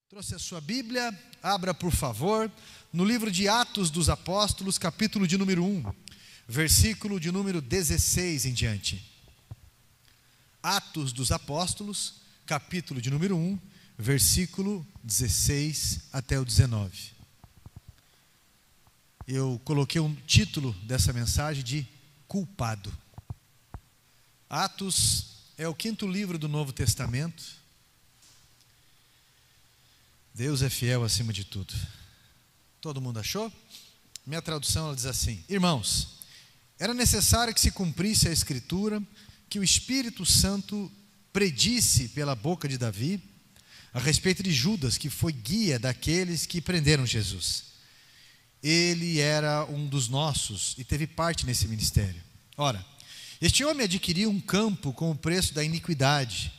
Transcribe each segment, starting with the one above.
Trouxe a sua Bíblia, abra por favor, no livro de Atos dos Apóstolos, capítulo de número 1, versículo de número 16 em diante. Atos dos Apóstolos, capítulo de número 1, versículo 16 até o 19. Eu coloquei um título dessa mensagem de Culpado. Atos é o 5º livro do Novo Testamento. Deus é fiel acima de tudo. Todo mundo achou? Minha tradução ela diz assim: Irmãos, era necessário que se cumprisse a Escritura, que o Espírito Santo predisse pela boca de Davi a respeito de Judas, que foi guia daqueles que prenderam Jesus. Ele era um dos nossos e teve parte nesse ministério. Ora, este homem adquiriu um campo com o preço da iniquidade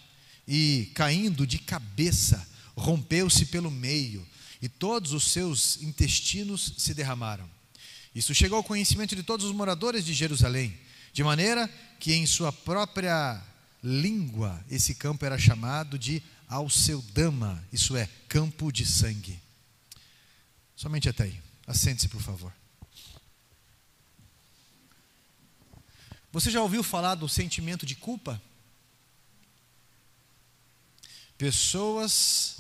e, caindo de cabeça, rompeu-se pelo meio e todos os seus intestinos se derramaram. Isso chegou ao conhecimento de todos os moradores de Jerusalém, de maneira que em sua própria língua esse campo era chamado de Alceudama, isso é, campo de sangue. Somente até aí. Assente-se, por favor. Você já ouviu falar do sentimento de culpa? Pessoas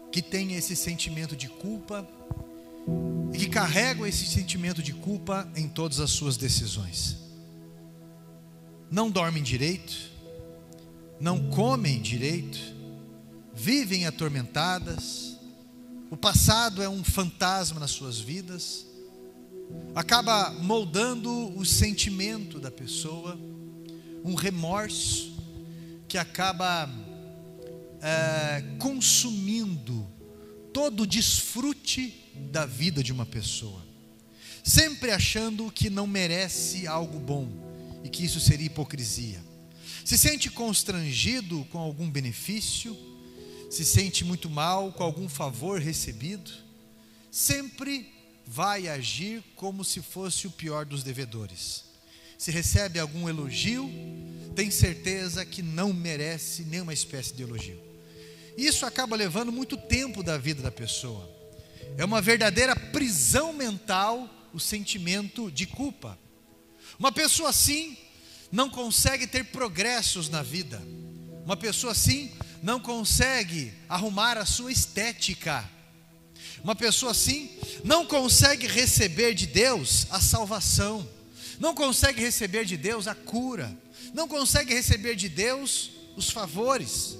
que têm esse sentimento de culpa e que carregam esse sentimento de culpa em todas as suas decisões. Não dormem direito, não comem direito, vivem atormentadas, o passado é um fantasma nas suas vidas, acaba moldando o sentimento da pessoa, um remorso que acaba consumindo todo o desfrute da vida de uma pessoa, sempre achando que não merece algo bom e que isso seria hipocrisia. Se sente constrangido com algum benefício, se sente muito mal com algum favor recebido, sempre vai agir como se fosse o pior dos devedores. Se recebe algum elogio, tem certeza que não merece nenhuma espécie de elogio. Isso acaba levando muito tempo da vida da pessoa. É uma verdadeira prisão mental o sentimento de culpa. Uma pessoa assim não consegue ter progressos na vida. Uma pessoa assim não consegue arrumar a sua estética. Uma pessoa assim não consegue receber de Deus a salvação. Não consegue receber de Deus a cura. Não consegue receber de Deus os favores.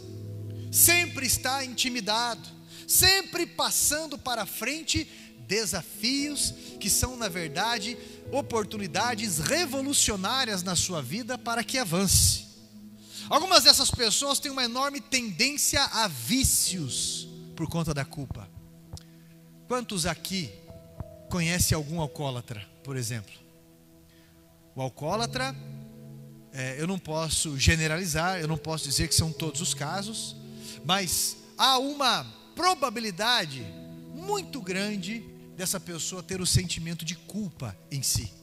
Sempre está intimidado, sempre passando para frente desafios que são, na verdade, oportunidades revolucionárias na sua vida para que avance. Algumas dessas pessoas têm uma enorme tendência a vícios por conta da culpa. Quantos aqui conhecem algum alcoólatra, por exemplo? O alcoólatra, eu não posso generalizar, eu não posso dizer que são todos os casos, mas há uma probabilidade muito grande dessa pessoa ter o sentimento de culpa em si.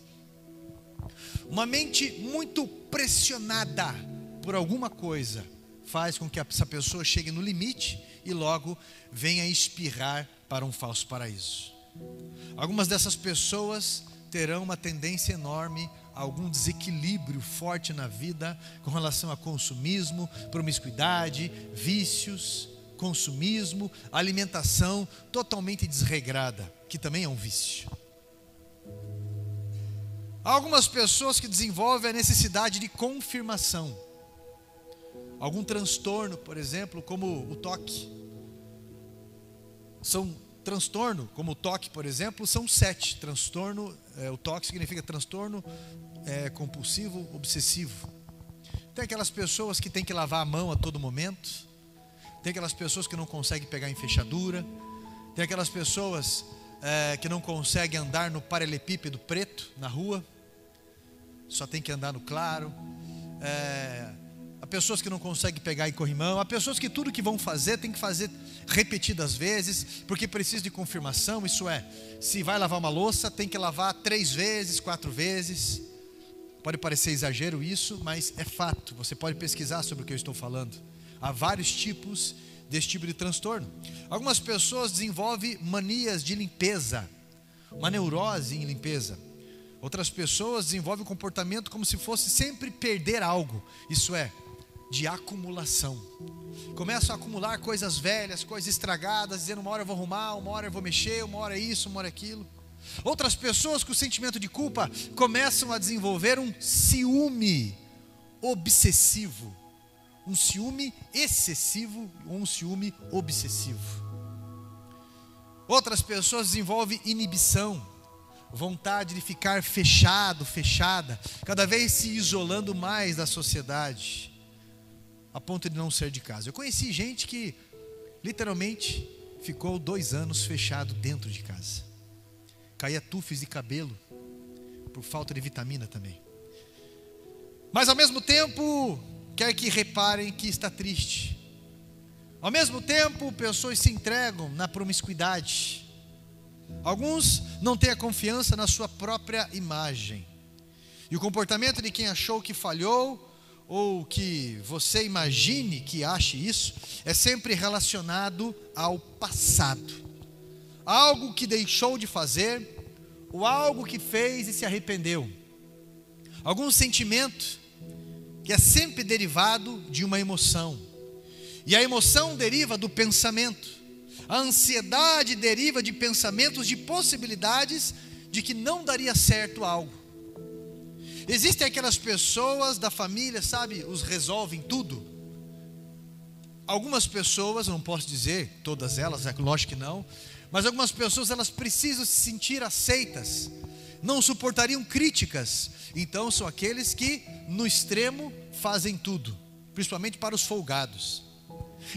Uma mente muito pressionada por alguma coisa faz com que essa pessoa chegue no limite e logo venha espirrar para um falso paraíso. Algumas dessas pessoas terão uma tendência enorme a algum desequilíbrio forte na vida com relação a consumismo, promiscuidade, vícios, consumismo, alimentação totalmente desregrada, que também é um vício. Há algumas pessoas que desenvolvem a necessidade de confirmação. Algum transtorno, por exemplo, como o toque. Transtorno, como o toque, por exemplo, são 7. O toque significa transtorno compulsivo, obsessivo. Tem aquelas pessoas que têm que lavar a mão a todo momento. Tem aquelas pessoas que não conseguem pegar em fechadura. Tem aquelas pessoas que não conseguem andar no paralelepípedo preto na rua. Só tem que andar no claro. há pessoas que não conseguem pegar em corrimão, há pessoas que tudo que vão fazer tem que fazer repetidas vezes, porque precisa de confirmação. Isso é, se vai lavar uma louça, tem que lavar 3 vezes, 4 vezes. Pode parecer exagero isso, mas é fato. Você pode pesquisar sobre o que eu estou falando. Há vários tipos desse tipo de transtorno. Algumas pessoas desenvolvem manias de limpeza, uma neurose em limpeza. Outras pessoas desenvolvem um comportamento como se fosse sempre perder algo. Isso é, de acumulação. Começam a acumular coisas velhas, coisas estragadas, dizendo uma hora eu vou arrumar, uma hora eu vou mexer, uma hora isso, uma hora aquilo. Outras pessoas com sentimento de culpa começam a desenvolver um ciúme obsessivo. Um ciúme excessivo ou um ciúme obsessivo. Outras pessoas desenvolvem inibição, vontade de ficar fechado, fechada, cada vez se isolando mais da sociedade, a ponto de não sair de casa. Eu conheci gente que literalmente ficou 2 anos fechado dentro de casa. Caía tufos de cabelo, por falta de vitamina também. Mas ao mesmo tempo, quer que reparem que está triste. Ao mesmo tempo, pessoas se entregam na promiscuidade. Alguns não têm a confiança na sua própria imagem. E o comportamento de quem achou que falhou, ou que você imagine que ache isso, é sempre relacionado ao passado. Algo que deixou de fazer, ou algo que fez e se arrependeu. Algum sentimento que é sempre derivado de uma emoção. E a emoção deriva do pensamento. A ansiedade deriva de pensamentos, de possibilidades de que não daria certo algo. Existem aquelas pessoas da família, sabe, os resolvem tudo. Algumas pessoas, eu não posso dizer todas elas, é lógico que não, mas algumas pessoas elas precisam se sentir aceitas, não suportariam críticas. Então são aqueles que no extremo fazem tudo, principalmente para os folgados.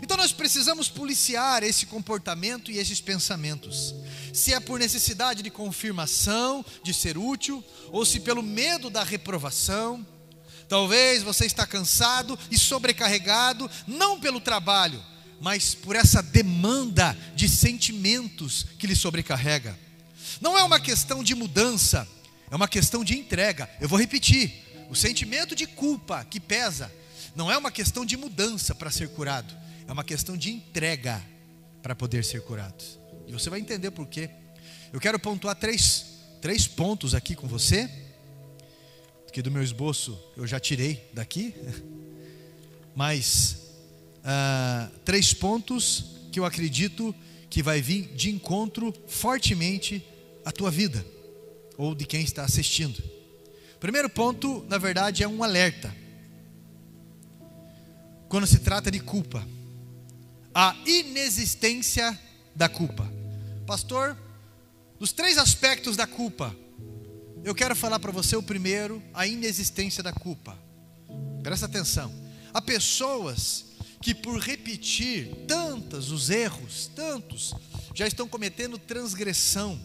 Então nós precisamos policiar esse comportamento e esses pensamentos. Se é por necessidade de confirmação, de ser útil, ou se pelo medo da reprovação. Talvez você está cansado e sobrecarregado, não pelo trabalho, mas por essa demanda de sentimentos que lhe sobrecarrega. Não é uma questão de mudança, é uma questão de entrega. Eu vou repetir, o sentimento de culpa que pesa, não é uma questão de mudança para ser curado, é uma questão de entrega para poder ser curado. E você vai entender por quê. Eu quero pontuar três pontos aqui com você, que do meu esboço eu já tirei daqui, mas 3 pontos que eu acredito que vai vir de encontro fortemente à tua vida, ou de quem está assistindo. Primeiro ponto, na verdade, é um alerta. Quando se trata de culpa, a inexistência da culpa. Pastor, dos 3 aspectos da culpa, eu quero falar para você o primeiro, a inexistência da culpa. Presta atenção. Há pessoas que por repetir os erros, já estão cometendo transgressão.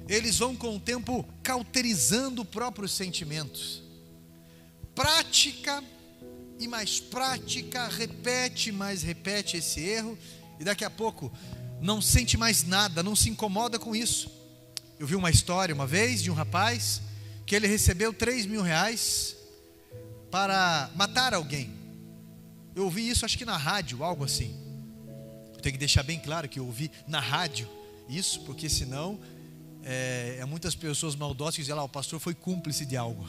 Eles vão com o tempo cauterizando próprios sentimentos. Prática e mais prática, repete mais repete esse erro, e daqui a pouco não sente mais nada, não se incomoda com isso. Eu vi uma história uma vez de um rapaz que ele recebeu 3 mil reais para matar alguém. Eu ouvi isso acho que na rádio, algo assim. Eu tenho que deixar bem claro que eu ouvi na rádio isso, porque senão muitas pessoas maldosas que dizem lá, o pastor foi cúmplice de algo.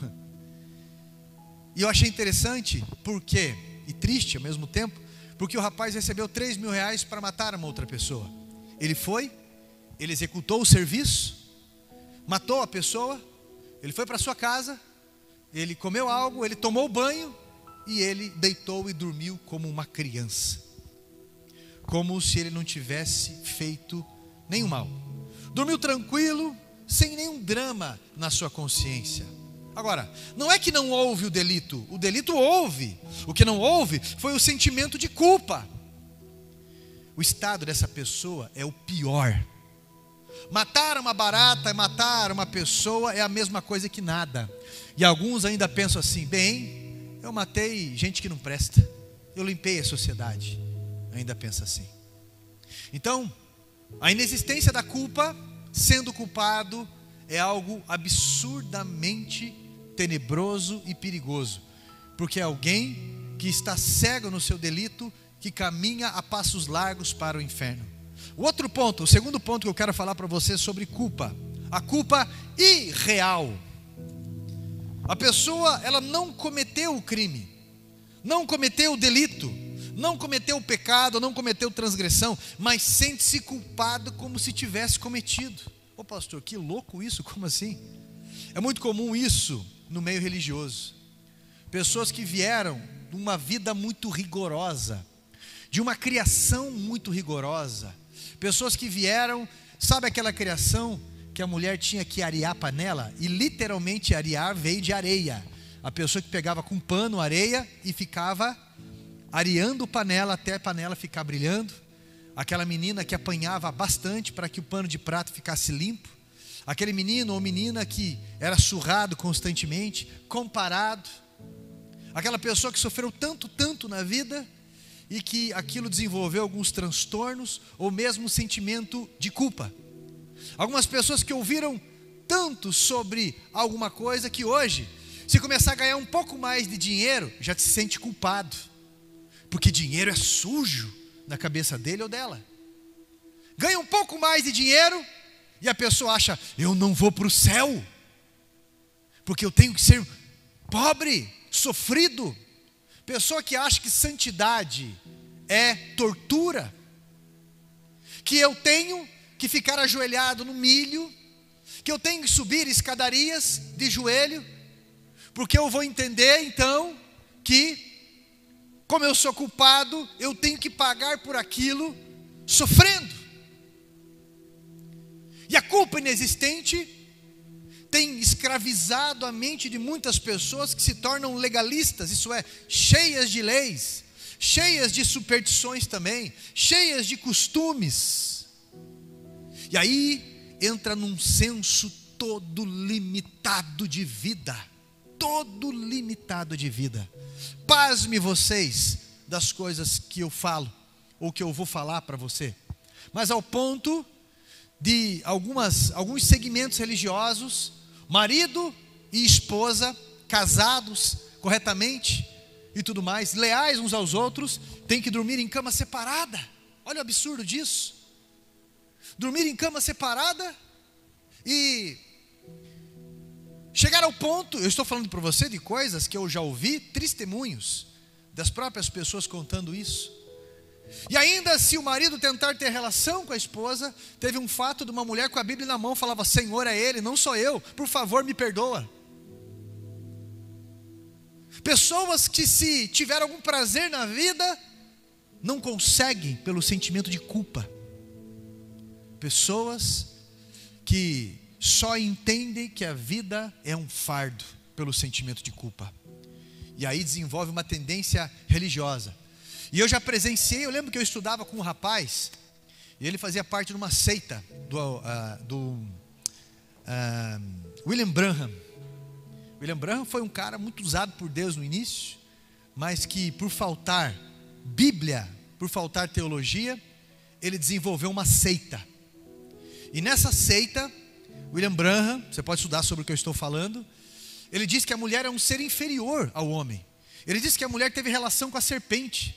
E eu achei interessante, porque, e triste ao mesmo tempo, porque o rapaz recebeu 3 mil reais para matar uma outra pessoa. Ele executou o serviço, matou a pessoa, ele foi para sua casa, ele comeu algo, ele tomou banho, e ele deitou e dormiu como uma criança, como se ele não tivesse feito nenhum mal. Dormiu tranquilo, sem nenhum drama na sua consciência. Agora, não é que não houve o delito houve. O que não houve foi o sentimento de culpa. O estado dessa pessoa é o pior. Matar uma barata, matar uma pessoa é a mesma coisa que nada. E alguns ainda pensam assim, bem, eu matei gente que não presta, eu limpei a sociedade. Ainda pensa assim. Então, a inexistência da culpa, sendo culpado, é algo absurdamente tenebroso e perigoso, porque é alguém que está cego no seu delito, que caminha a passos largos para o inferno. O outro ponto, o segundo ponto que eu quero falar para você sobre culpa, a culpa irreal. A pessoa, ela não cometeu o crime, não cometeu o delito, não cometeu o pecado, não cometeu transgressão, mas sente-se culpado como se tivesse cometido. Ô pastor, que louco isso, como assim? É muito comum isso no meio religioso. Pessoas que vieram de uma vida muito rigorosa, de uma criação muito rigorosa. Pessoas que vieram, sabe aquela criação que a mulher tinha que arear a panela? E literalmente arear veio de areia. A pessoa que pegava com pano areia e ficava areando panela até a panela ficar brilhando. Aquela menina que apanhava bastante para que o pano de prato ficasse limpo. Aquele menino ou menina que era surrado constantemente, comparado. Aquela pessoa que sofreu tanto na vida e que aquilo desenvolveu alguns transtornos ou mesmo um sentimento de culpa. Algumas pessoas que ouviram tanto sobre alguma coisa que hoje, se começar a ganhar um pouco mais de dinheiro, já se sente culpado, porque dinheiro é sujo na cabeça dele ou dela. Ganha um pouco mais de dinheiro e a pessoa acha, eu não vou para o céu, porque eu tenho que ser pobre, sofrido. Pessoa que acha que santidade é tortura, que eu tenho que ficar ajoelhado no milho, que eu tenho que subir escadarias de joelho, porque eu vou entender então que, como eu sou culpado, eu tenho que pagar por aquilo sofrendo. E a culpa inexistente tem escravizado a mente de muitas pessoas que se tornam legalistas, isso é, cheias de leis, cheias de superstições também, cheias de costumes. E aí entra num senso todo limitado de vida, todo limitado de vida. Pasme vocês das coisas que eu falo, ou que eu vou falar para você, mas ao ponto de alguns segmentos religiosos, marido e esposa, casados corretamente e tudo mais, leais uns aos outros, têm que dormir em cama separada. Olha o absurdo disso. Dormir em cama separada e chegar ao ponto, eu estou falando para você de coisas que eu já ouvi, testemunhos das próprias pessoas contando isso. E ainda se o marido tentar ter relação com a esposa, teve um fato de uma mulher com a Bíblia na mão, falava, Senhor é Ele, não sou eu, por favor me perdoa. Pessoas que se tiver algum prazer na vida, não conseguem pelo sentimento de culpa. Pessoas que só entendem que a vida é um fardo pelo sentimento de culpa. E aí desenvolve uma tendência religiosa. E eu já presenciei, eu lembro que eu estudava com um rapaz, e ele fazia parte de uma seita do William Branham. William Branham foi um cara muito usado por Deus no início, mas que por faltar Bíblia, por faltar teologia, ele desenvolveu uma seita. E nessa seita, William Branham, você pode estudar sobre o que eu estou falando, ele diz que a mulher é um ser inferior ao homem. Ele diz que a mulher teve relação com a serpente,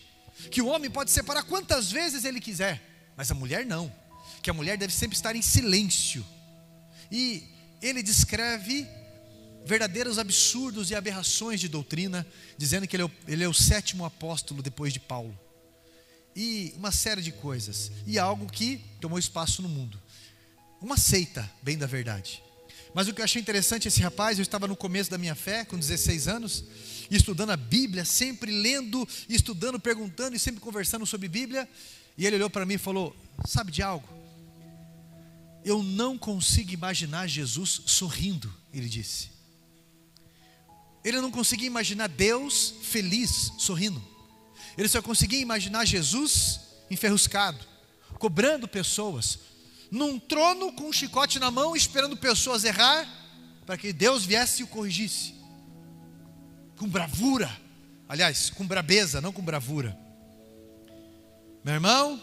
que o homem pode separar quantas vezes ele quiser, mas a mulher não, que a mulher deve sempre estar em silêncio. E ele descreve verdadeiros absurdos e aberrações de doutrina, dizendo que ele é o 7º apóstolo depois de Paulo, e uma série de coisas, e algo que tomou espaço no mundo, uma seita, bem da verdade. Mas o que eu achei interessante, esse rapaz, eu estava no começo da minha fé, com 16 anos, estudando a Bíblia, sempre lendo, estudando, perguntando e sempre conversando sobre Bíblia. E ele olhou para mim e falou, sabe de algo? Eu não consigo imaginar Jesus sorrindo, ele disse. Ele não conseguia imaginar Deus feliz, sorrindo. Ele só conseguia imaginar Jesus enferruscado, cobrando pessoas, num trono com um chicote na mão, esperando pessoas errar, para que Deus viesse e o corrigisse, com bravura, Aliás, com brabeza, não com bravura. Meu irmão,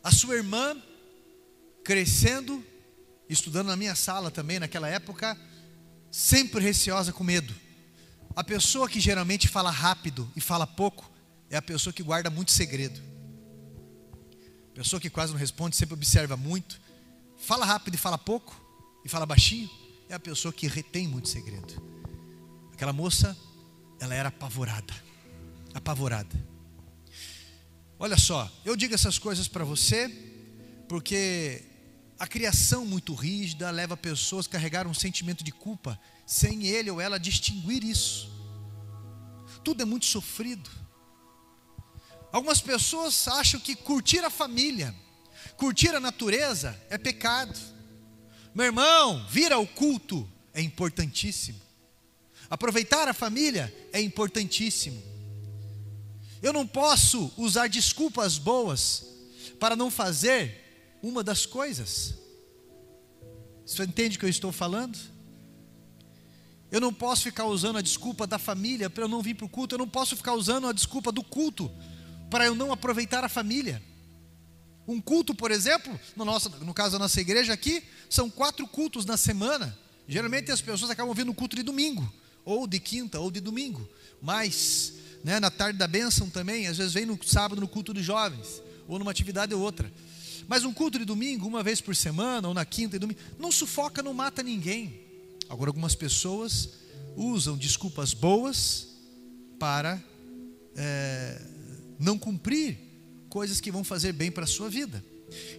a sua irmã crescendo, estudando na minha sala também naquela época, sempre receosa, com medo. A pessoa que geralmente fala rápido e fala pouco é a pessoa que guarda muito segredo. A pessoa que quase não responde, sempre observa muito, fala rápido e fala pouco, e fala baixinho, é a pessoa que retém muito segredo. Aquela moça, ela era apavorada. Olha só, eu digo essas coisas para você, porque a criação muito rígida leva pessoas a carregar um sentimento de culpa, sem ele ou ela distinguir isso. Tudo é muito sofrido. Algumas pessoas acham que curtir a família, curtir a natureza é pecado. Meu irmão, vir ao culto é importantíssimo. Aproveitar a família é importantíssimo. Eu não posso usar desculpas boas para não fazer uma das coisas. Você entende o que eu estou falando? Eu não posso ficar usando a desculpa da família para eu não vir para o culto. Eu não posso ficar usando a desculpa do culto para eu não aproveitar a família. Um culto, por exemplo, no caso da nossa igreja aqui, são 4 cultos na semana. Geralmente as pessoas acabam vindo no culto de domingo, ou de quinta, ou de domingo. Mas, na tarde da bênção também, às vezes vem no sábado no culto dos jovens, ou numa atividade ou outra. Mas um culto de domingo, uma vez por semana, ou na quinta e domingo, não sufoca, não mata ninguém. Agora algumas pessoas usam desculpas boas para não cumprir coisas que vão fazer bem para a sua vida.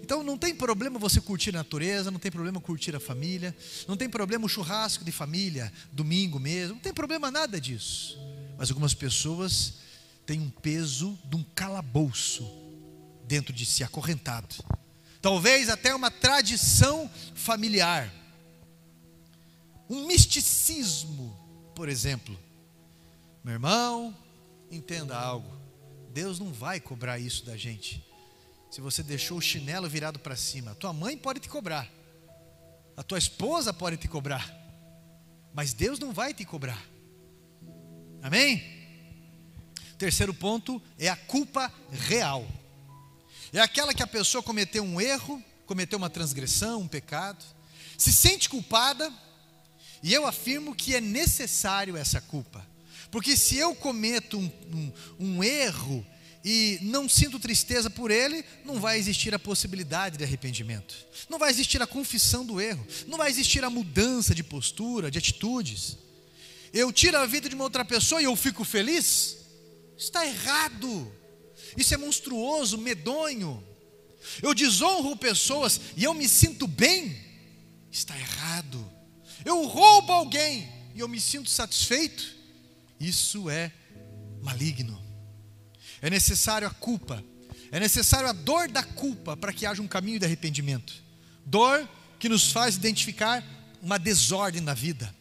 Então não tem problema você curtir a natureza, não tem problema curtir a família, não tem problema o churrasco de família, domingo mesmo, não tem problema nada disso. Mas algumas pessoas têm um peso de um calabouço dentro de si, acorrentado. Talvez até uma tradição familiar, um misticismo, por exemplo. Meu irmão, entenda algo, Deus não vai cobrar isso da gente. Se você deixou o chinelo virado para cima, a tua mãe pode te cobrar, a tua esposa pode te cobrar, mas Deus não vai te cobrar. Amém? Terceiro ponto é a culpa real. É aquela que a pessoa cometeu um erro, cometeu uma transgressão, um pecado, se sente culpada, e eu afirmo que é necessário essa culpa. Porque se eu cometo um erro e não sinto tristeza por ele, não vai existir a possibilidade de arrependimento, não vai existir a confissão do erro, não vai existir a mudança de postura, de atitudes. Eu tiro a vida de uma outra pessoa e eu fico feliz? Está errado. Isso é monstruoso, medonho. Eu desonro pessoas e eu me sinto bem? Está errado. Eu roubo alguém e eu me sinto satisfeito? Isso é maligno. É necessário a culpa, é necessário a dor da culpa para que haja um caminho de arrependimento. Dor que nos faz identificar uma desordem na vida.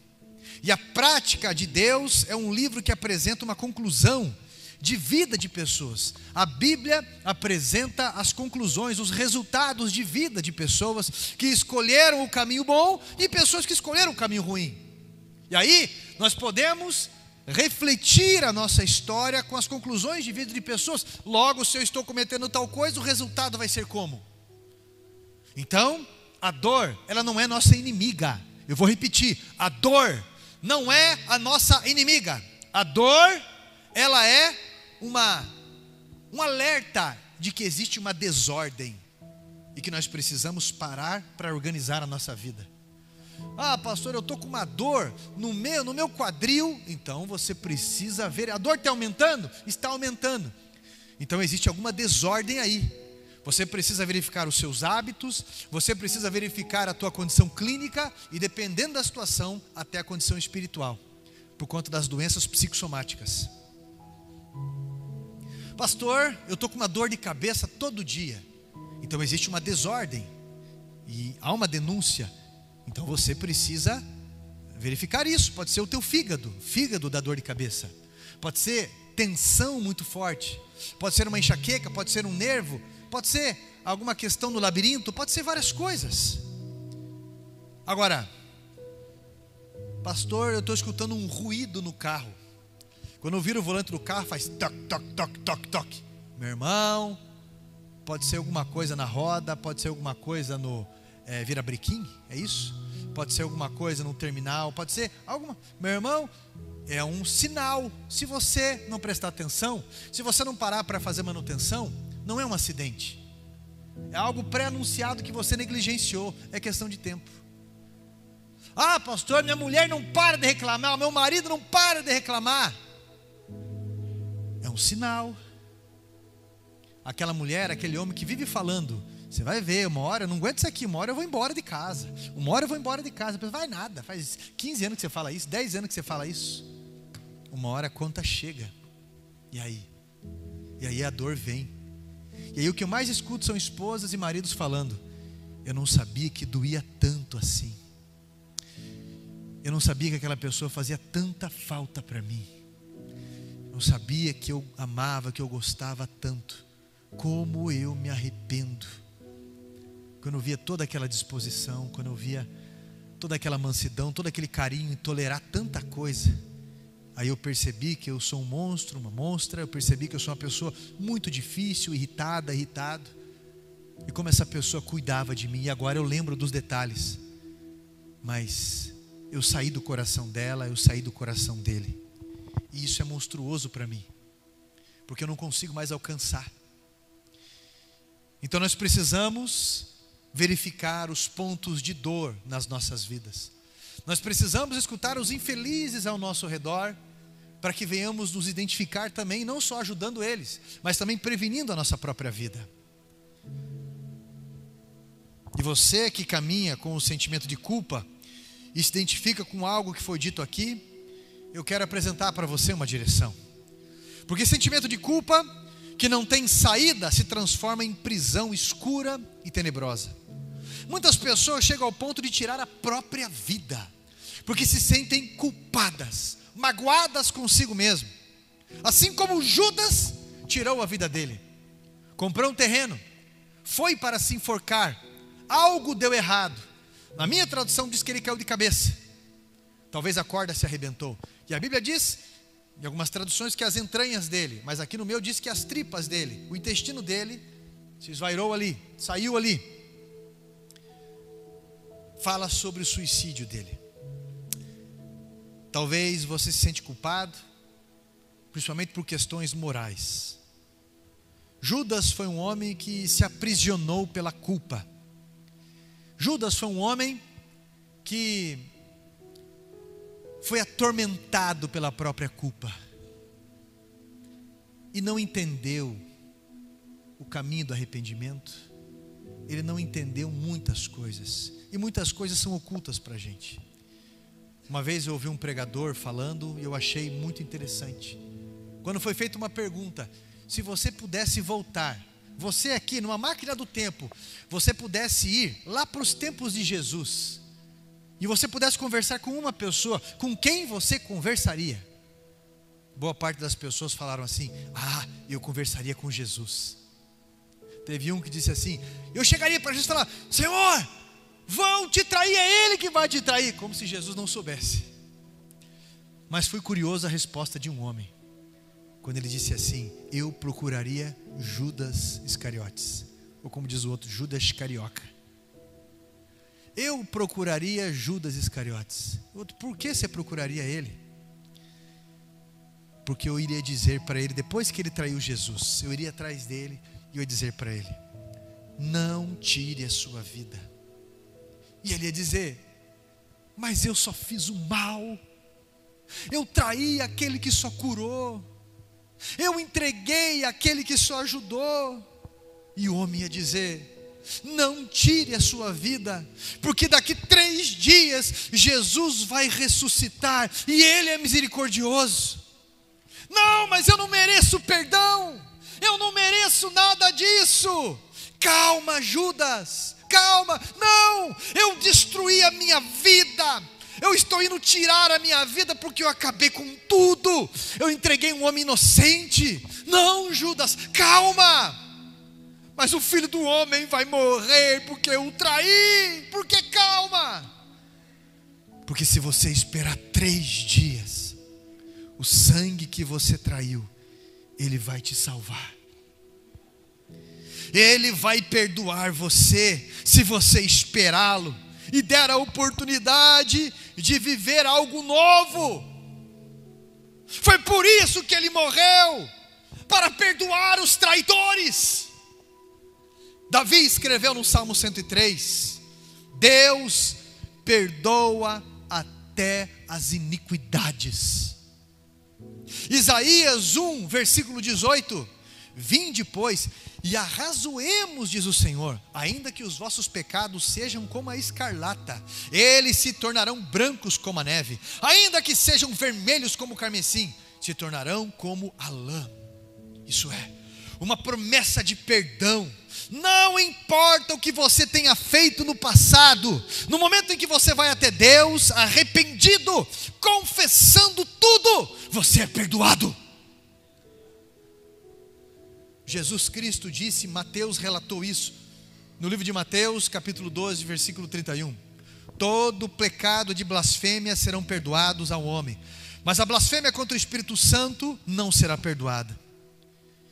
E a prática de Deus é um livro que apresenta uma conclusão de vida de pessoas. A Bíblia apresenta as conclusões, os resultados de vida de pessoas que escolheram o caminho bom e pessoas que escolheram o caminho ruim. E aí nós podemos refletir a nossa história com as conclusões de vida de pessoas. Logo, se eu estou cometendo tal coisa, o resultado vai ser como? Então, a dor, ela não é nossa inimiga. Eu vou repetir, a dor não é a nossa inimiga. A dor, ela é um alerta de que existe uma desordem e que nós precisamos parar para organizar a nossa vida. Ah, pastor, eu estou com uma dor no meu quadril. Então você precisa ver, a dor está aumentando? Está aumentando. Então existe alguma desordem aí. Você precisa verificar os seus hábitos, você precisa verificar a tua condição clínica e, dependendo da situação, até a condição espiritual, por conta das doenças psicossomáticas. Pastor, eu estou com uma dor de cabeça todo dia. Então existe uma desordem e há uma denúncia. Então você precisa verificar isso. Pode ser o teu fígado da dor de cabeça. Pode ser tensão muito forte. Pode ser uma enxaqueca, pode ser um nervo, pode ser alguma questão no labirinto, pode ser várias coisas. Agora, pastor, eu estou escutando um ruído no carro. Quando vira o volante do carro, faz toc, toc, toc, toc, toc. Meu irmão, pode ser alguma coisa na roda, pode ser alguma coisa no virabrequim, é isso? Pode ser alguma coisa no terminal, pode ser alguma... Meu irmão, é um sinal. Se você não prestar atenção, se você não parar para fazer manutenção, não é um acidente. É algo pré-anunciado que você negligenciou, é questão de tempo. Ah, pastor, minha mulher não para de reclamar, meu marido não para de reclamar. É um sinal. Aquela mulher, aquele homem que vive falando, você vai ver, uma hora, eu não aguento isso aqui, uma hora eu vou embora de casa. Uma hora eu vou embora de casa. Vai nada, faz 15 anos que você fala isso, 10 anos que você fala isso. Uma hora a conta chega. E aí? E aí a dor vem. E aí o que eu mais escuto são esposas e maridos falando: eu não sabia que doía tanto assim. Eu não sabia que aquela pessoa fazia tanta falta para mim. Eu não sabia que eu amava, que eu gostava tanto. Como eu me arrependo. Quando eu via toda aquela disposição, quando eu via toda aquela mansidão, todo aquele carinho em tolerar tanta coisa. Aí eu percebi que eu sou um monstro, uma monstra. Eu percebi que eu sou uma pessoa muito difícil, irritado. E como essa pessoa cuidava de mim. E agora eu lembro dos detalhes. Mas eu saí do coração dela, eu saí do coração dele. E isso é monstruoso para mim. Porque eu não consigo mais alcançar. Então nós precisamos verificar os pontos de dor nas nossas vidas. Nós precisamos escutar os infelizes ao nosso redor, para que venhamos nos identificar também, não só ajudando eles, mas também prevenindo a nossa própria vida. E você que caminha com o sentimento de culpa e se identifica com algo que foi dito aqui, eu quero apresentar para você uma direção. Porque sentimento de culpa que não tem saída se transforma em prisão escura e tenebrosa. Muitas pessoas chegam ao ponto de tirar a própria vida, porque se sentem culpadas, magoadas consigo mesmo. Assim como Judas tirou a vida dele. Comprou um terreno, foi para se enforcar, algo deu errado. Na minha tradução diz que ele caiu de cabeça. Talvez a corda se arrebentou. E a Bíblia diz, em algumas traduções, que as entranhas dele, mas aqui no meu diz que as tripas dele, o intestino dele, se esvairou ali, saiu ali. Fala sobre o suicídio dele. Talvez você se sente culpado, principalmente por questões morais. Judas foi um homem que se aprisionou pela culpa. Judas foi um homem que foi atormentado pela própria culpa e não entendeu o caminho do arrependimento. Ele não entendeu muitas coisas, e muitas coisas são ocultas para a gente. Uma vez eu ouvi um pregador falando e eu achei muito interessante. Quando foi feita uma pergunta: se você pudesse voltar, você aqui numa máquina do tempo, você pudesse ir lá para os tempos de Jesus, e você pudesse conversar com uma pessoa, com quem você conversaria? Boa parte das pessoas falaram assim: ah, eu conversaria com Jesus. Teve um que disse assim: eu chegaria para Jesus e falar: Senhor, vão te trair, é Ele que vai te trair. Como se Jesus não soubesse. Mas foi curiosa a resposta de um homem, quando ele disse assim: eu procuraria Judas Iscariotes. Ou como diz o outro, Judas Carioca. Eu procuraria Judas Iscariotes. Outro: por que você procuraria ele? Porque eu iria dizer para ele, depois que ele traiu Jesus, eu iria atrás dele e eu ia dizer para ele: não tire a sua vida. E ele ia dizer: mas eu só fiz o mal, eu traí aquele que só curou, eu entreguei aquele que só ajudou. E o homem ia dizer: não tire a sua vida, porque daqui 3 dias Jesus vai ressuscitar e Ele é misericordioso. Não, mas eu não mereço perdão, eu não mereço nada disso. Calma, Judas, calma. Não, eu destruí a minha vida, eu estou indo tirar a minha vida porque eu acabei com tudo, eu entreguei um homem inocente. Não, Judas, calma. Mas o Filho do Homem vai morrer porque eu o traí. Por que calma? Porque se você esperar 3 dias, o sangue que você traiu, Ele vai te salvar. Ele vai perdoar você, se você esperá-lo e der a oportunidade de viver algo novo. Foi por isso que Ele morreu, para perdoar os traidores. Davi escreveu no Salmo 103, Deus perdoa até as iniquidades. Isaías 1, versículo 18, vinde, pois, e arrazoemos, diz o Senhor, ainda que os vossos pecados sejam como a escarlata, eles se tornarão brancos como a neve, ainda que sejam vermelhos como o carmesim, se tornarão como a lã. Isso é, uma promessa de perdão. Não importa o que você tenha feito no passado, no momento em que você vai até Deus, arrependido, confessando tudo, você é perdoado. Jesus Cristo disse, Mateus relatou isso, no livro de Mateus, capítulo 12, versículo 31. Todo pecado de blasfêmia serão perdoados ao homem, mas a blasfêmia contra o Espírito Santo não será perdoada.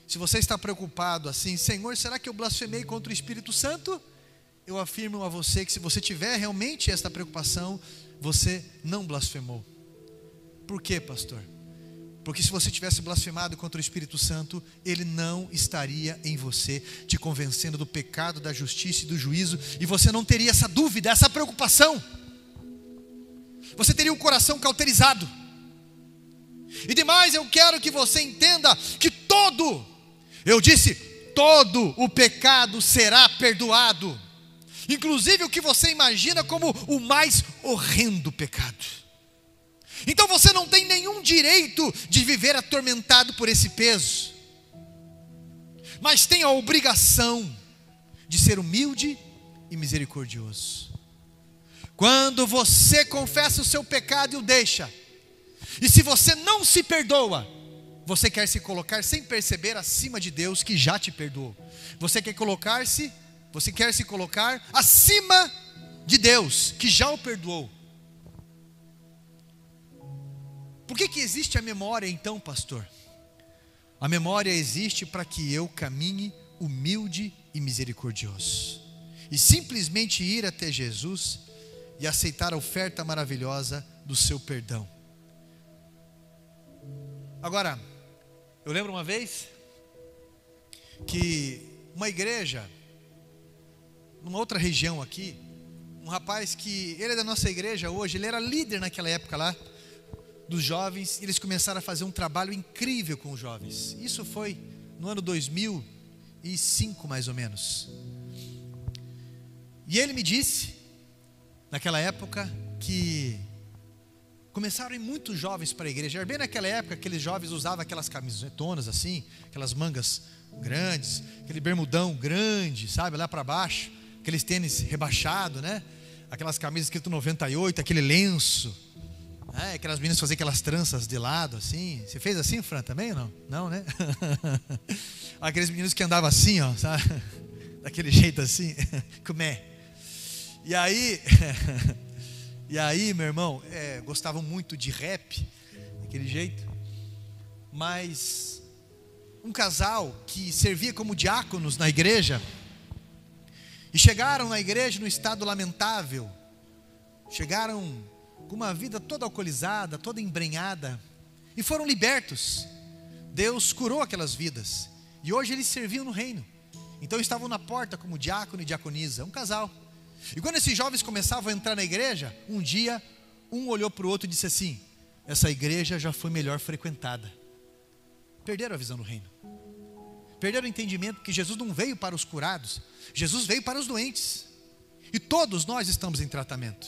Se você está preocupado assim, Senhor, será que eu blasfemei contra o Espírito Santo? Eu afirmo a você que se você tiver realmente esta preocupação, você não blasfemou. Por quê, pastor? Porque se você tivesse blasfemado contra o Espírito Santo, Ele não estaria em você, te convencendo do pecado, da justiça e do juízo, e você não teria essa dúvida, essa preocupação. Você teria o coração cauterizado. E demais, eu quero que você entenda que todo o pecado será perdoado, inclusive o que você imagina como o mais horrendo pecado. Então você não tem nenhum direito de viver atormentado por esse peso, mas tem a obrigação de ser humilde e misericordioso. Quando você confessa o seu pecado e o deixa, e se você não se perdoa, você quer se colocar sem perceber acima de Deus que já te perdoou. Você quer se colocar acima de Deus que já o perdoou. Por que existe a memória então, pastor? A memória existe para que eu caminhe humilde e misericordioso, e simplesmente ir até Jesus e aceitar a oferta maravilhosa do seu perdão. Agora, eu lembro uma vez que uma igreja, numa outra região aqui, um rapaz que, ele é da nossa igreja hoje, ele era líder naquela época lá, dos jovens, e eles começaram a fazer um trabalho incrível com os jovens. Isso foi no ano 2005 mais ou menos. E ele me disse, naquela época, que começaram a ir muitos jovens para a igreja. Era bem naquela época, aqueles jovens usavam aquelas camisetonas assim, aquelas mangas grandes, aquele bermudão grande, sabe, lá para baixo, aqueles tênis rebaixados, né? Aquelas camisas escrito 98, aquele lenço, né? Aquelas meninas faziam aquelas tranças de lado assim. Você fez assim, Fran, também ou não? Não, né? Aqueles meninos que andavam assim, ó, sabe? Daquele jeito assim, comé. E aí, meu irmão, gostavam muito de rap, daquele jeito. Mas um casal que servia como diáconos na igreja, e chegaram na igreja num estado lamentável, chegaram com uma vida toda alcoolizada, toda embrenhada, e foram libertos. Deus curou aquelas vidas, e hoje eles serviam no reino. Então estavam na porta como diácono e diaconisa, um casal. E quando esses jovens começavam a entrar na igreja, um dia, um olhou para o outro e disse assim: essa igreja já foi melhor frequentada. Perderam a visão do reino, perderam o entendimento que Jesus não veio para os curados, Jesus veio para os doentes. E todos nós estamos em tratamento.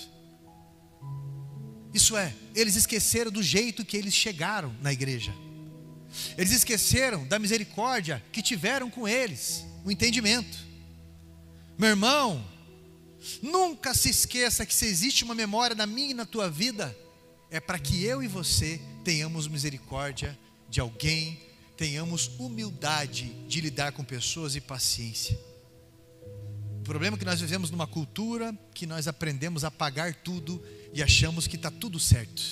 Isso é, eles esqueceram do jeito que eles chegaram na igreja. Eles esqueceram da misericórdia que tiveram com eles, o entendimento. Meu irmão, nunca se esqueça que se existe uma memória na minha e na tua vida, é para que eu e você tenhamos misericórdia de alguém, tenhamos humildade de lidar com pessoas e paciência. O problema é que nós vivemos numa cultura que nós aprendemos a pagar tudo e achamos que está tudo certo.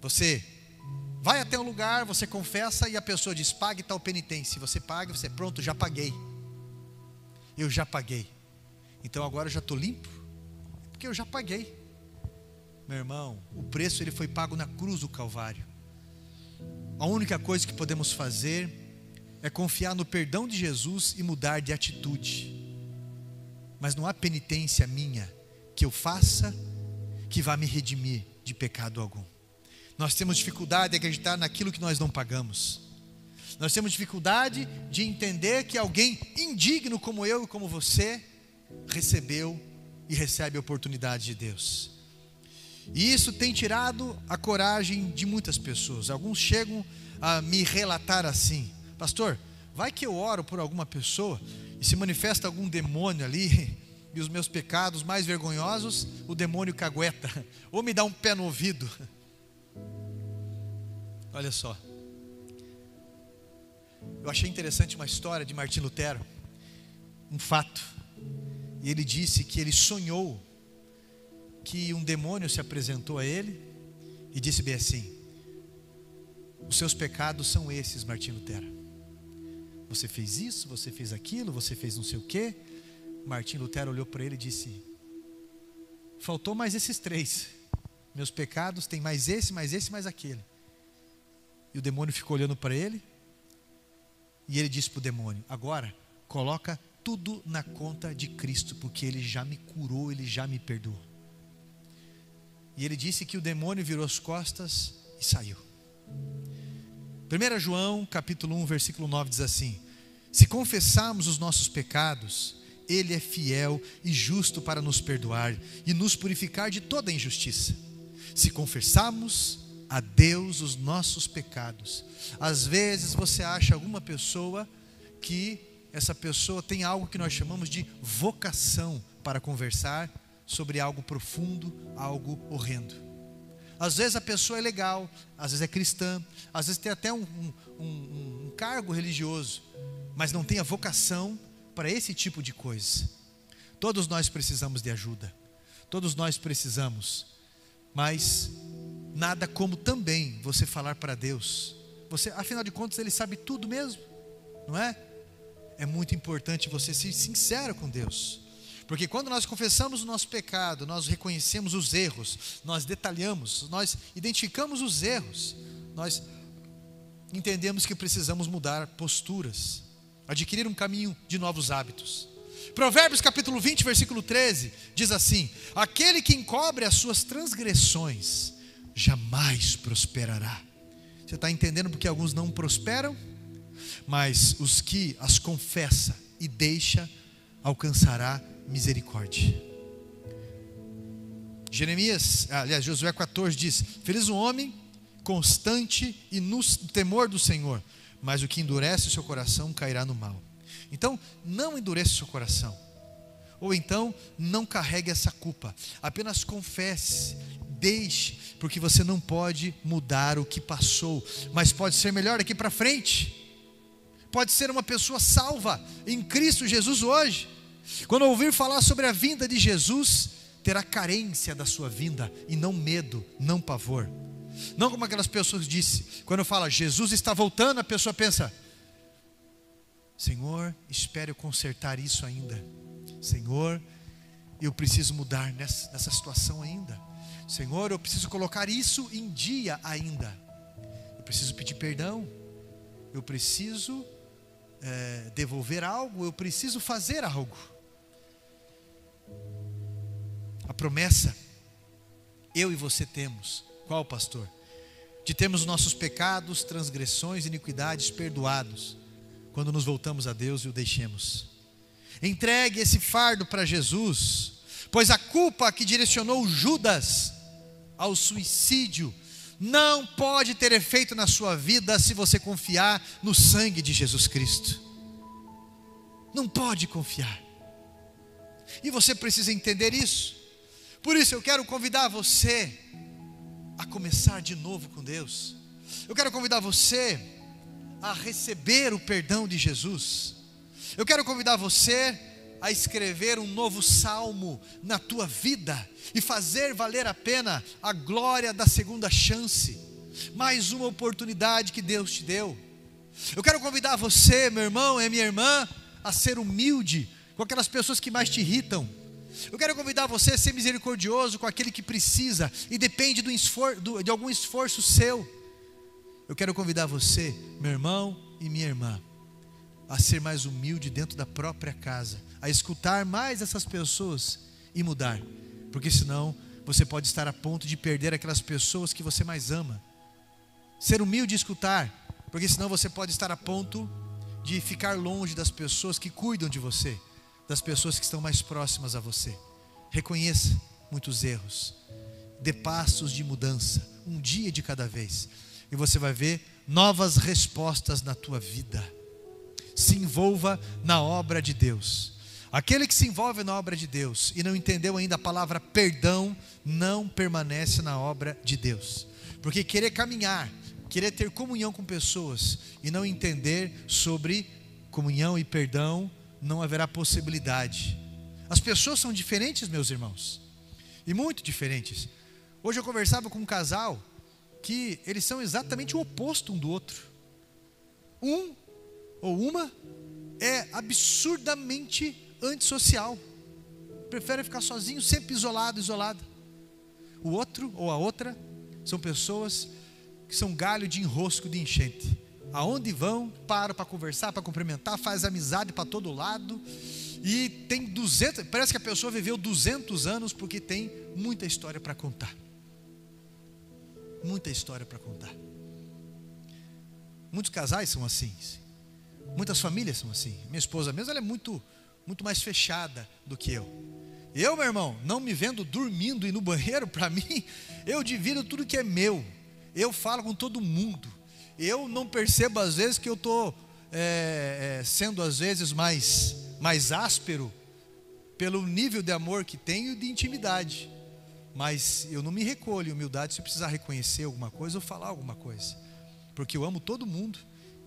Você Vai até um lugar, você confessa e a pessoa diz: pague tal penitência. Você paga, você, pronto, já paguei. Eu já paguei. Então agora eu já estou limpo, porque eu já paguei. Meu irmão, o preço ele foi pago na cruz do Calvário. A única coisa que podemos fazer é confiar no perdão de Jesus e mudar de atitude. Mas não há penitência minha que eu faça que vá me redimir de pecado algum. Nós temos dificuldade de acreditar naquilo que nós não pagamos. Nós temos dificuldade de entender que alguém indigno como eu e como você recebeu e recebe a oportunidade de Deus. E isso tem tirado a coragem de muitas pessoas. Alguns chegam a me relatar assim: pastor, vai que eu oro por alguma pessoa e se manifesta algum demônio ali, e os meus pecados mais vergonhosos, o demônio cagueta, ou me dá um pé no ouvido. Olha só, eu achei interessante uma história de Martim Lutero, um fato. E ele disse que ele sonhou que um demônio se apresentou a ele e disse bem assim: os seus pecados são esses, Martim Lutero. Você fez isso, você fez aquilo, você fez não sei o quê. Martim Lutero olhou para ele e disse: faltou mais esses 3. Meus pecados tem mais esse, mais aquele. E o demônio ficou olhando para ele. E ele disse para o demônio: agora coloca tudo na conta de Cristo, porque Ele já me curou, Ele já me perdoou. E ele disse que o demônio virou as costas e saiu. 1 João capítulo 1 versículo 9 diz assim: se confessarmos os nossos pecados, Ele é fiel e justo para nos perdoar e nos purificar de toda injustiça. Se confessarmos a Deus os nossos pecados. Às vezes você acha alguma pessoa que essa pessoa tem algo que nós chamamos de vocação para conversar sobre algo profundo, algo horrendo. Às vezes a pessoa é legal, às vezes é cristã, às vezes tem até um cargo religioso, mas não tem a vocação para esse tipo de coisa. Todos nós precisamos de ajuda, todos nós precisamos, mas nada como também você falar para Deus. Você, afinal de contas, Ele sabe tudo mesmo, não é? É muito importante você ser sincero com Deus, porque quando nós confessamos o nosso pecado, nós reconhecemos os erros, nós detalhamos, nós identificamos os erros, nós entendemos que precisamos mudar posturas, adquirir um caminho de novos hábitos. Provérbios capítulo 20, versículo 13, diz assim: aquele que encobre as suas transgressões, jamais prosperará. Você está entendendo porque alguns não prosperam? Mas os que as confessa e deixa, alcançará misericórdia. Josué 14 diz: feliz o homem constante e no temor do Senhor, mas o que endurece o seu coração cairá no mal. Então, não endureça o seu coração, ou então não carregue essa culpa, apenas confesse, deixe, porque você não pode mudar o que passou, mas pode ser melhor daqui para frente. Pode ser uma pessoa salva em Cristo Jesus hoje. Quando ouvir falar sobre a vinda de Jesus, terá carência da sua vinda e não medo, não pavor. Não como aquelas pessoas dizem, quando fala Jesus está voltando, a pessoa pensa: Senhor, espero eu consertar isso ainda. Senhor, eu preciso mudar nessa situação ainda. Senhor, eu preciso colocar isso em dia ainda. Eu preciso pedir perdão. Eu preciso devolver algo. Eu preciso fazer algo. A promessa, eu e você temos. Qual, pastor? De termos nossos pecados, transgressões, iniquidades perdoados, quando nos voltamos a Deus e o deixemos. Entregue esse fardo para Jesus, pois a culpa que direcionou Judas ao suicídio não pode ter efeito na sua vida se você confiar no sangue de Jesus Cristo. Não pode confiar. E você precisa entender isso. Por isso eu quero convidar você a começar de novo com Deus. Eu quero convidar você a receber o perdão de Jesus. Eu quero convidar você a escrever um novo salmo na tua vida e fazer valer a pena a glória da segunda chance. mais uma oportunidade que Deus te deu. Eu quero convidar você, meu irmão e minha irmã, a ser humilde com aquelas pessoas que mais te irritam. Eu quero convidar você a ser misericordioso com aquele que precisa e depende de algum esforço seu. Eu quero convidar você, meu irmão e minha irmã, a ser mais humilde dentro da própria casa, a escutar mais essas pessoas e mudar, porque senão você pode estar a ponto de perder aquelas pessoas que você mais ama. Ser humilde e escutar, porque senão você pode estar a ponto de ficar longe das pessoas que cuidam de você, das pessoas que estão mais próximas a você. Reconheça muitos erros, dê passos de mudança, um dia de cada vez, e você vai ver novas respostas na tua vida. Se envolva na obra de Deus. Aquele que se envolve na obra de Deus e não entendeu ainda a palavra perdão, não permanece na obra de Deus. Porque querer caminhar, querer ter comunhão com pessoas e não entender sobre comunhão e perdão, não haverá possibilidade. As pessoas são diferentes, meus irmãos, e muito diferentes. Hoje eu conversava com um casal que eles são exatamente o oposto um do outro. Um ou uma é absurdamente antissocial, prefere ficar sozinho, sempre isolada. O outro ou a outra são pessoas que são galho de enrosco de enchente. Aonde vão, param para conversar, para cumprimentar, faz amizade para todo lado. E tem 200, parece que a pessoa viveu 200 anos porque tem muita história para contar. Muita história para contar. Muitos casais são assim. Muitas famílias são assim. Minha esposa mesmo, ela é muito mais fechada do que eu. Eu, meu irmão, não me vendo dormindo e no banheiro, para mim, eu divido tudo que é meu. Eu falo com todo mundo. Eu não percebo às vezes que eu estou sendo às vezes mais áspero pelo nível de amor que tenho e de intimidade. Mas eu não me recolho em humildade se eu precisar reconhecer alguma coisa ou falar alguma coisa. Porque eu amo todo mundo.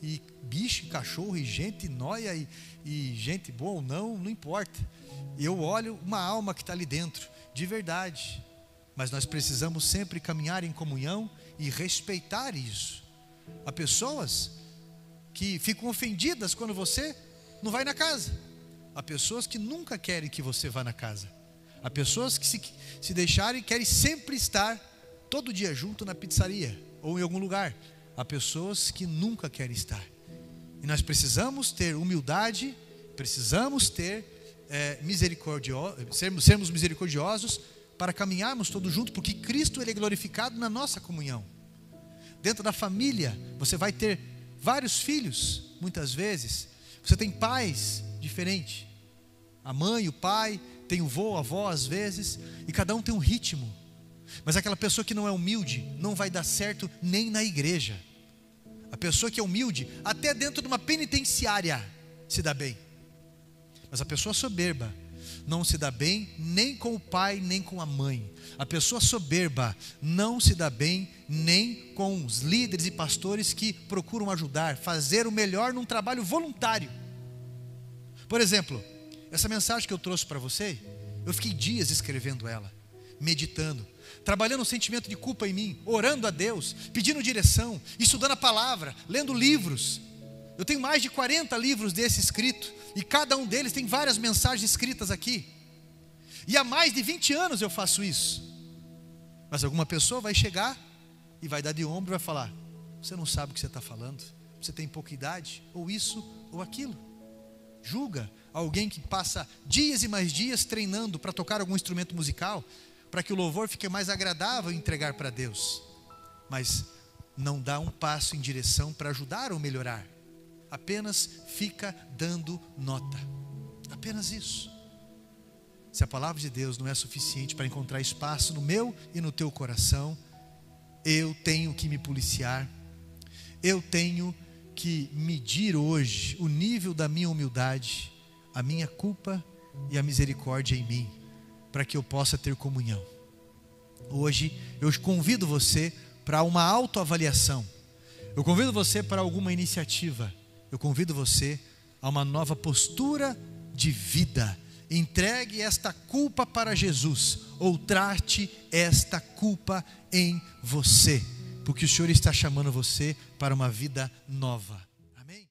E bicho, cachorro, e gente nóia, e gente boa ou não importa. Eu olho uma alma que está ali dentro, de verdade. Mas nós precisamos sempre caminhar em comunhão e respeitar isso. Há pessoas que ficam ofendidas quando você não vai na casa. Há pessoas que nunca querem que você vá na casa. Há pessoas que se deixarem querem sempre estar todo dia junto na pizzaria ou em algum lugar. Há pessoas que nunca querem estar. E nós precisamos ter humildade, precisamos ter sermos misericordiosos para caminharmos todos juntos, porque Cristo ele é glorificado na nossa comunhão. Dentro da família, você vai ter vários filhos, muitas vezes. Você tem pais diferentes. A mãe, o pai, tem o vô, a avó às vezes, e cada um tem um ritmo. Mas aquela pessoa que não é humilde não vai dar certo nem na igreja. A pessoa que é humilde, até dentro de uma penitenciária, se dá bem. Mas a pessoa soberba não se dá bem nem com o pai, nem com a mãe. A pessoa soberba não se dá bem nem com os líderes e pastores que procuram ajudar, fazer o melhor num trabalho voluntário. Por exemplo, essa mensagem que eu trouxe para você, eu fiquei dias escrevendo ela, meditando, trabalhando um sentimento de culpa em mim, orando a Deus, pedindo direção, estudando a palavra, lendo livros. Eu tenho mais de 40 livros desse escrito, e cada um deles tem várias mensagens escritas aqui. E há mais de 20 anos eu faço isso. Mas alguma pessoa vai chegar e vai dar de ombro e vai falar: você não sabe o que você está falando, você tem pouca idade, ou isso, ou aquilo. Julga alguém que passa dias e mais dias treinando para tocar algum instrumento musical, para que o louvor fique mais agradável entregar para Deus, mas não dá um passo em direção para ajudar ou melhorar, apenas fica dando nota, apenas isso. Se a palavra de Deus não é suficiente para encontrar espaço no meu e no teu coração, eu tenho que me policiar, eu tenho que medir hoje o nível da minha humildade, a minha culpa e a misericórdia em mim, para que eu possa ter comunhão. Hoje eu convido você para uma autoavaliação, eu convido você para alguma iniciativa, eu convido você a uma nova postura de vida. Entregue esta culpa para Jesus, ou trate esta culpa em você, porque o Senhor está chamando você para uma vida nova. Amém?